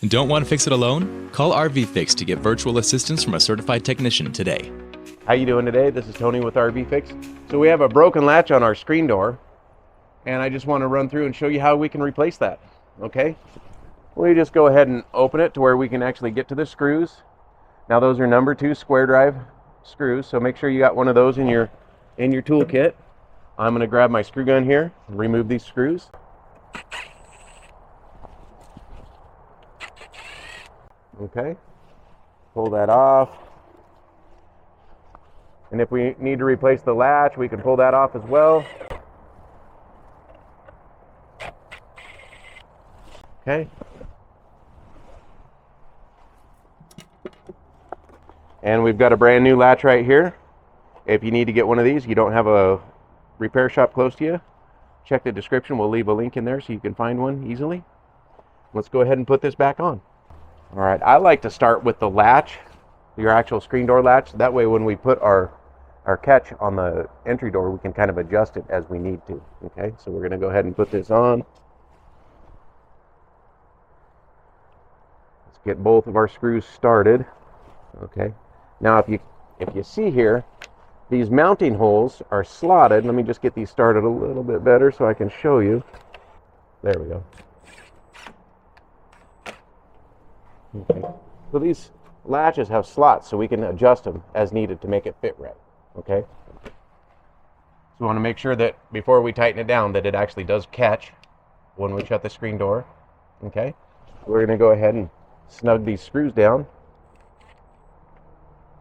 Don't want to fix it alone? Call RVFix to get virtual assistance from a certified technician today. How you doing today? This is Tony with RVFix. So we have a broken latch on our screen door, and I just want to run through and show you how we can replace that. Okay? We just go ahead and open it to where we can actually get to the screws. Now those are number 2 square drive screws, so make sure you got one of those in your toolkit. I'm going to grab my screw gun here and remove these screws. Okay, pull that off. And if we need to replace the latch, we can pull that off as well. Okay. And we've got a brand new latch right here. If you need to get one of these, you don't have a repair shop close to you, check the description. We'll leave a link in there so you can find one easily. Let's go ahead and put this back on. All right, I like to start with the latch, your actual screen door latch. That way when we put our catch on the entry door, we can kind of adjust it as we need to. Okay, so we're going to go ahead and put this on. Let's get both of our screws started. Okay, now if you see here, these mounting holes are slotted. Let me just get these started a little bit better so I can show you. There we go. Okay. So these latches have slots, so we can adjust them as needed to make it fit right. Okay. So we want to make sure that before we tighten it down that it actually does catch when we shut the screen door. Okay. We're going to go ahead and snug these screws down.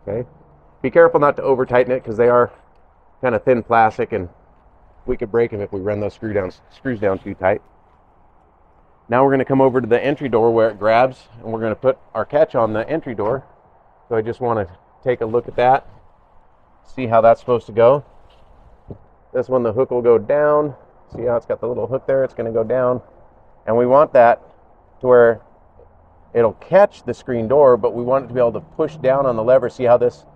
Okay. Be careful not to over tighten it because they are kind of thin plastic and we could break them if we run those screws down too tight. Now we're going to come over to the entry door where it grabs, and we're going to put our catch on the entry door. So I just want to take a look at that, see how that's supposed to go. This one, the hook will go down. See how it's got the little hook there? It's going to go down. And we want that to where it'll catch the screen door, but we want it to be able to push down on the lever. See how this,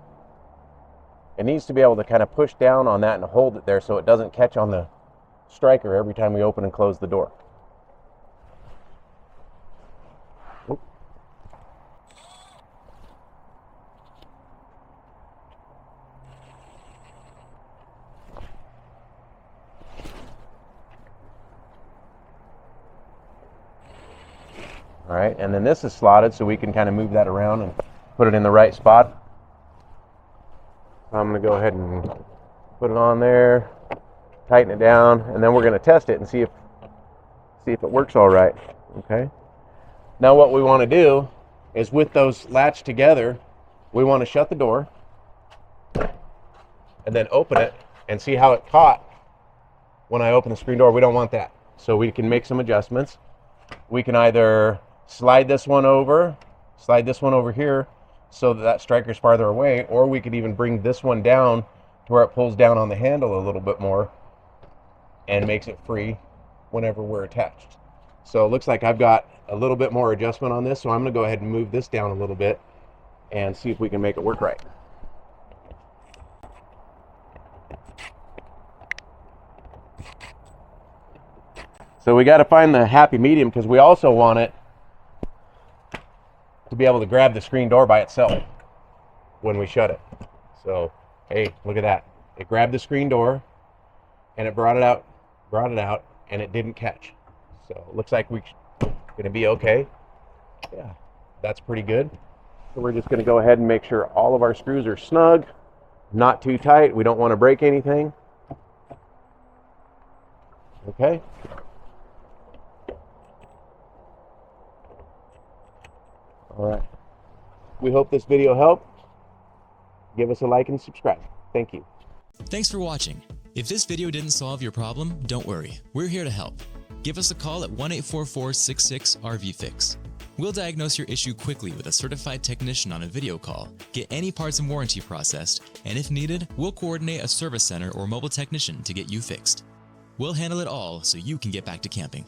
it needs to be able to kind of push down on that and hold it there so it doesn't catch on the striker every time we open and close the door. All right, and then this is slotted so we can kind of move that around and put it in the right spot. So I'm going to go ahead and put it on there, tighten it down, and then we're going to test it and see if it works all right. Okay. Now what we want to do is with those latched together, we want to shut the door and then open it and see how it caught when I open the screen door. We don't want that. So we can make some adjustments. We can either slide this one over here so that striker's farther away, or we could even bring this one down to where it pulls down on the handle a little bit more and makes it free whenever we're attached. So it looks like I've got a little bit more adjustment on this, so I'm going to go ahead and move this down a little bit and see if we can make it work right. So we got to find the happy medium because we also want it to be able to grab the screen door by itself when we shut it. So, hey, look at that. It grabbed the screen door and it brought it out, and it didn't catch. So it looks like we're going to be okay. Yeah, that's pretty good. So we're just going to go ahead and make sure all of our screws are snug, not too tight. We don't want to break anything. Okay. All right. We hope this video helped. Give us a like and subscribe. Thank you. Thanks for watching. If this video didn't solve your problem, don't worry. We're here to help. Give us a call at 1-844-66-RVFix. We'll diagnose your issue quickly with a certified technician on a video call, get any parts and warranty processed, and if needed, we'll coordinate a service center or mobile technician to get you fixed. We'll handle it all so you can get back to camping.